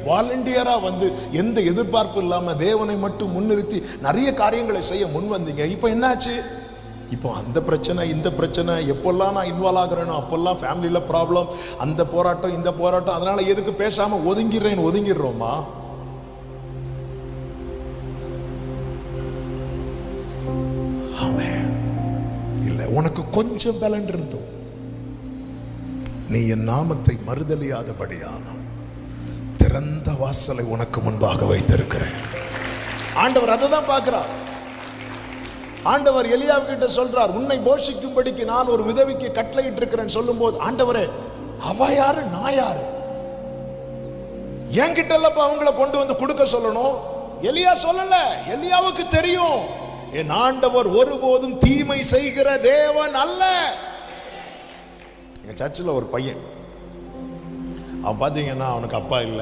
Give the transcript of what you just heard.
வாலண்டியரா வந்து எந்த எதிர்பார்ப்பு இல்லாம தேவனை மட்டும் முன்னிறுத்தி நிறைய காரியங்களை செய்ய முன் வந்தீங்க. இப்போ என்னாச்சு? இப்போ அந்த பிரச்சனை இந்த பிரச்சனை, எப்பெல்லாம் நான் இன்வால்வ் ஆகுறேனோ அப்பெல்லாம் ஃபேமிலியில ப்ராப்ளம், அந்த போராட்டம் இந்த போராட்டம். அதனால எதுக்கு பேசாம ஒதுங்கிடுறோமா? இல்ல, உனக்கு கொஞ்சம் பலன் இருந்தோம், நீ என் நாமத்தை மறுதலியாதபடியான திறந்த வாசலை உனக்கு முன்பாக வைத்திருக்கிறேன். ஆண்டவர் அதை தான் பார்க்கிறார். ஆண்டவர் எலியாவுக்கிட்ட சொல்றார், உன்னை போஷிக்கும்படிக்கு நான் ஒரு விதவைக்கு கட்டளையிட்டு இருக்கிறேன் சொல்லும் போது, ஆண்டவரே அவ யாரு நான் யாரு? என்கிட்ட இல்லப்ப அவங்கள கொண்டு வந்து கொடுக்க சொல்லணும். எலியா சொல்லல, எலியாவுக்கு தெரியும் என் ஆண்டவர் ஒருபோதும் தீமை செய்கிற தேவன் அல்ல. எங்க சர்ச்சில் ஒரு பையன், அவன் பார்த்தீங்கன்னா அவனுக்கு அப்பா இல்லை,